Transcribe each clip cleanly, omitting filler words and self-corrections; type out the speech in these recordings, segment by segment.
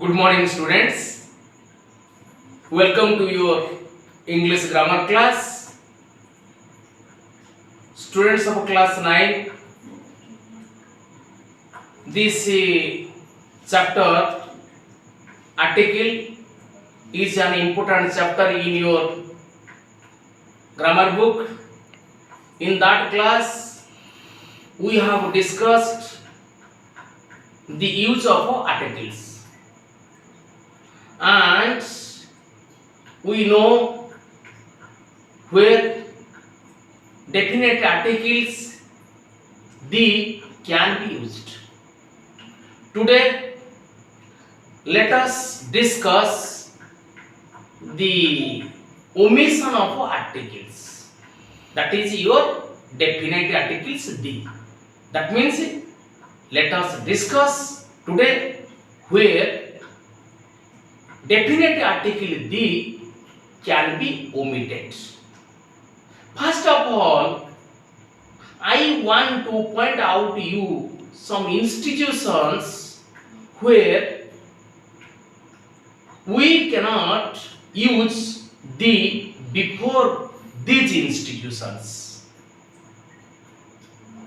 Good morning, students. Welcome to your English grammar class. Students of class 9, this chapter article is an important chapter in your grammar book. In that class, we have discussed the use of articles. And we know where definite articles the can be used. Today let us discuss the omission of articles, that is your definite articles the. That means let us discuss today where definite article the can be omitted. First of all, I want to point out to you some institutions where we cannot use the before these institutions.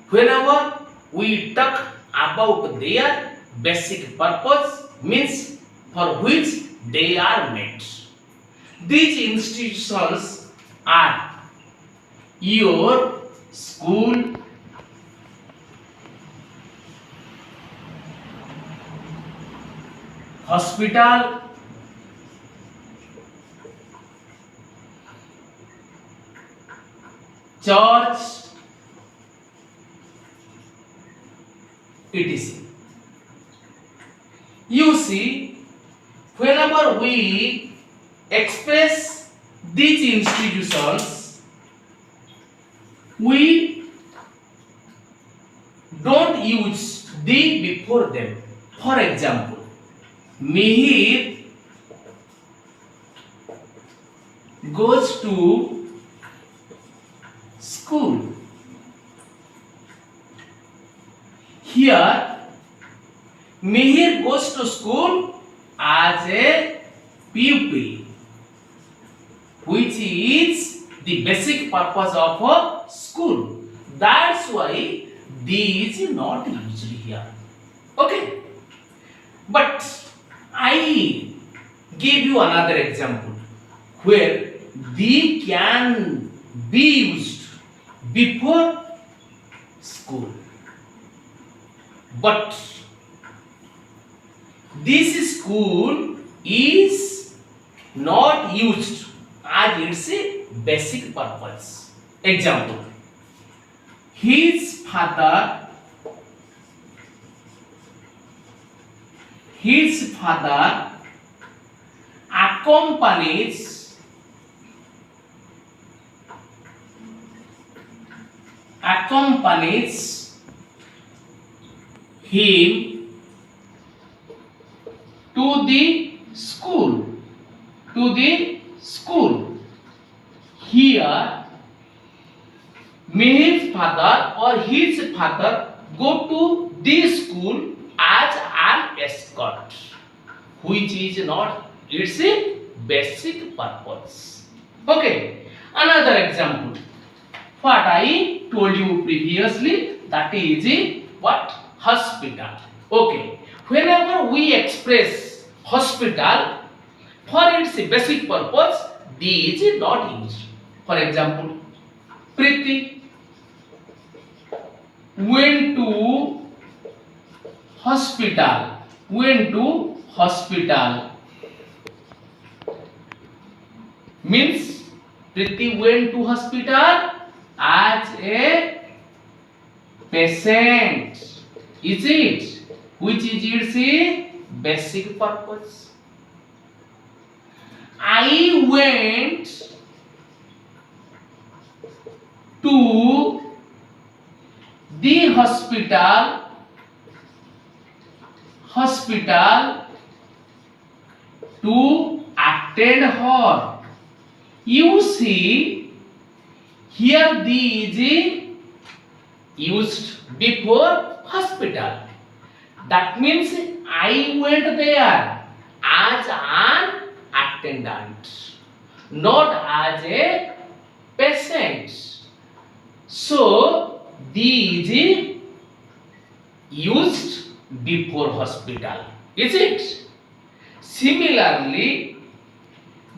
Whenever we talk about their basic purpose, means for which they are made. These institutions are your school, hospital, church, etc. You see, whenever we express these institutions, we don't use the before them. For example, Mihir goes to school. Here, Mihir goes to school as a pupil, which is the basic purpose of a school. That's why these is not used here. Okay, but I give you another example where the can be used before school, but this school is not used as its a basic purpose. Example, his father accompanies him to the school. Here, Mihir's father or his father go to the school as an escort, which is not its a basic purpose. Okay, another example. What I told you previously, that is what? Hospital. Okay, whenever we express hospital for its basic purpose, these is not used. For example, Priti went to hospital. Means Priti went to hospital as a patient. Is it? Which is its basic purpose. I went to the hospital to attend her. You see, here the is used before hospital. That means I went there as an attendant, not as a patient. So these is used before hospital, is it? Similarly,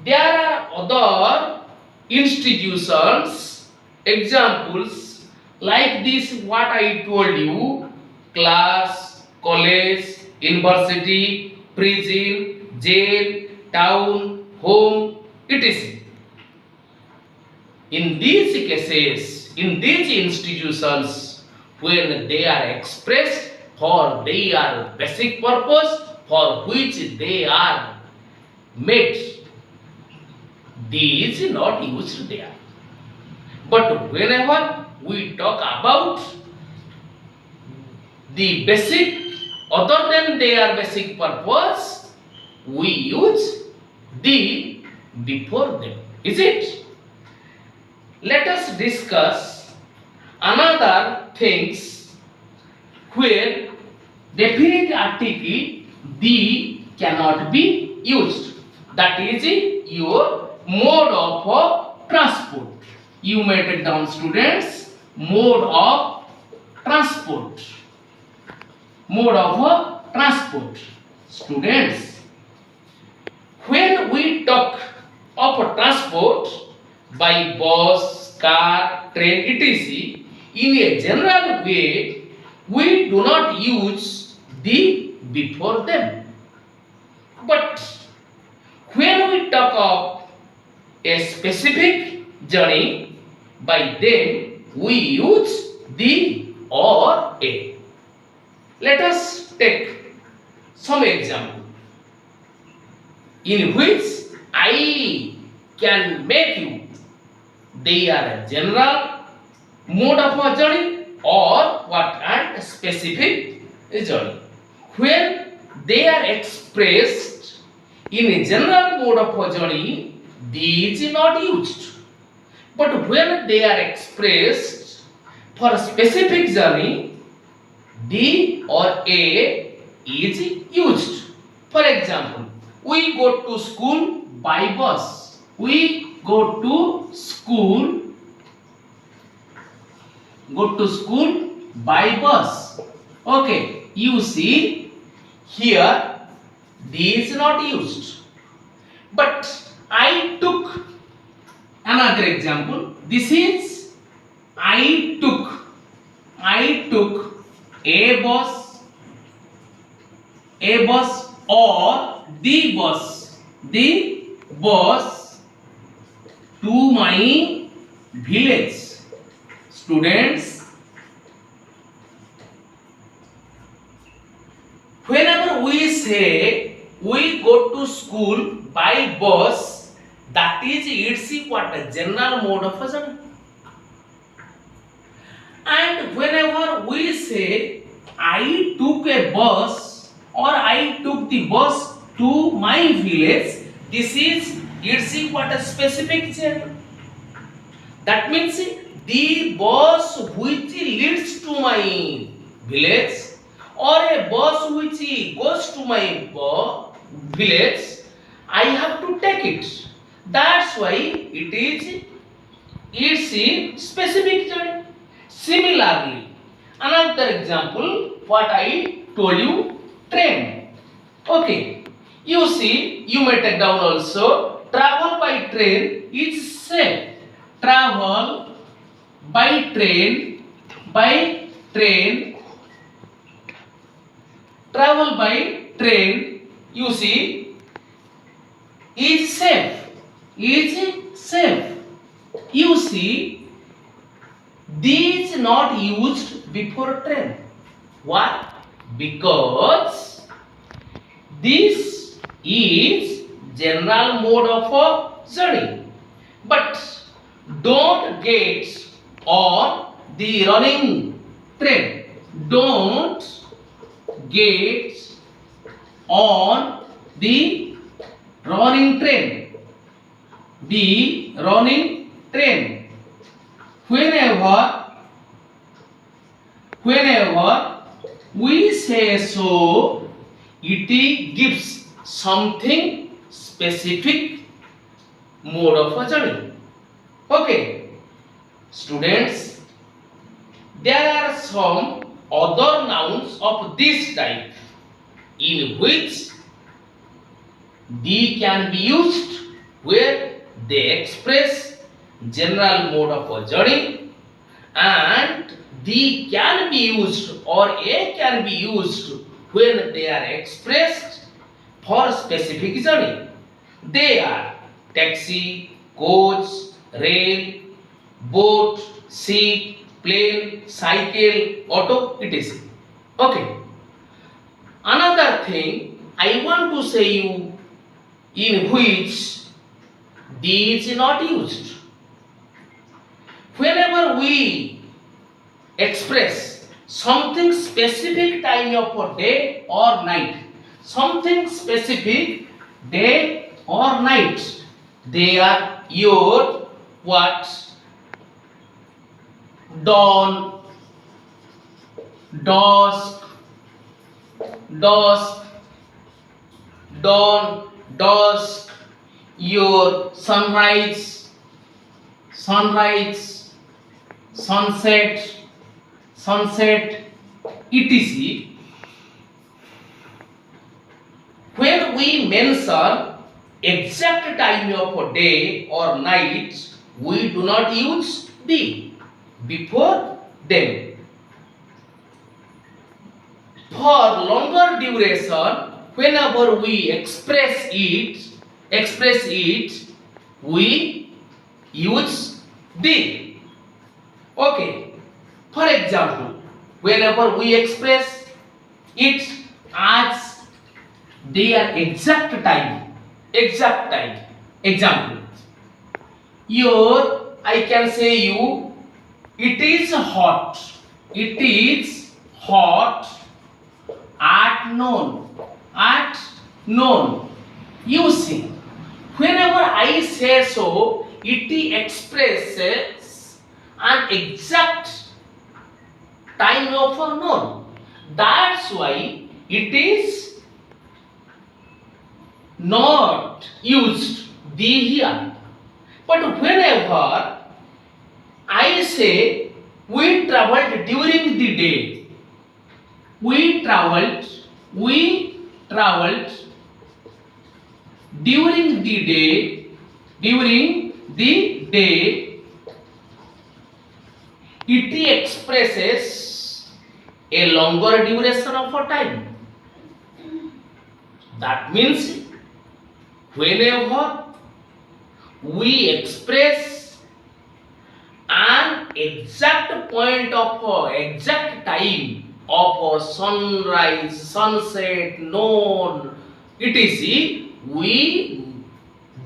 there are other institutions, examples like this what I told you: class, college, university, prison, jail, town, home, etc. In these cases, in these institutions, when they are expressed for their basic purpose for which they are made, these not used there. But whenever we talk about the basic, other than their basic purpose, we use the before them. Is it? Let us discuss another things where definite article the cannot be used. That is your mode of transport. You may take down, students, mode of transport. Mode of transport. Students, when we talk of transport by bus, car, train, etc., in a general way, we do not use the before them. But when we talk of a specific journey, by them we use the or a. Let us take some example in which I can make you they are a general mode of a journey or what and specific journey. When they are expressed in a general mode of a journey, these are not used. But when they are expressed for a specific journey, the or a is used. For example, we go to school by bus. We go to school by bus. Okay, you see here these not used. But I took another example. This is I took a bus or the bus to my village. Students, whenever we say we go to school by bus, that is it's what a general mode of a journey. And whenever we say I took a bus or I took the bus to my village, this is it's what a specific journey. That means the bus which leads to my village or a bus which goes to my village, I have to take it. That's why it's a specific journey. Similarly, another example, what I told you, train. Okay, you see, you may take down also, travel by train is safe. Travel by train, travel by train, you see, is safe. You see, these not used before train. Why? Because this is general mode of a journey. But don't get on the running train. Don't get on the running train. The running train. Whenever we say so, it gives something specific mode of a journey. Okay, students, there are some other nouns of this type in which the can be used where they express general mode of a journey, and the can be used or a can be used when they are expressed for specific journey. They are taxi, coach, rail, boat, ship, plane, cycle, auto, etc. Okay. Another thing I want to say you in which these is not used. Whenever we express something specific time of a day or night, something specific day or night, they are your what? Dawn, dusk, dusk, dawn, dusk, your sunrise, sunrise, sunset, sunset, etc. When we mention exact time of a day or night, we do not use the before them. For longer duration, whenever we express it, we use the. Okay. For example, whenever we express it as their exact time. Example. Here I can say you, it is hot. It is hot at noon. At noon. You see, whenever I say so, it expresses an exact time of a noon. That's why it is not used the here. But whenever I say we traveled during the day, we traveled during the day, it expresses a longer duration of a time. That means whenever we express an exact point of exact time of a sunrise, sunset, noon, etc., we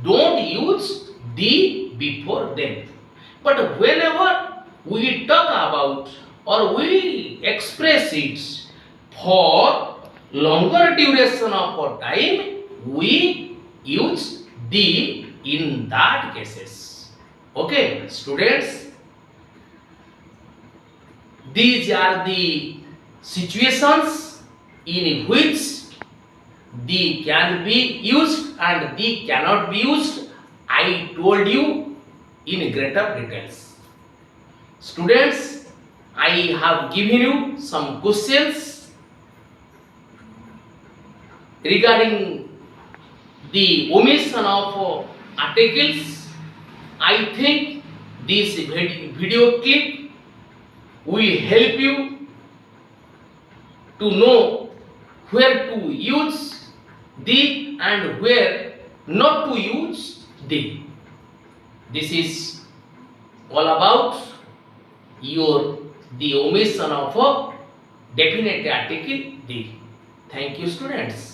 don't use the before them. But whenever we talk about or we express it for longer duration of a time, we use the in that cases. Okay, students, these are the situations in which the can be used and the cannot be used. I told you in greater details. Students, I have given you some questions regarding the omission of articles. I think this video clip will help you to know where to use the and where not to use the. This is all about the omission of a definite article the. Thank you, students.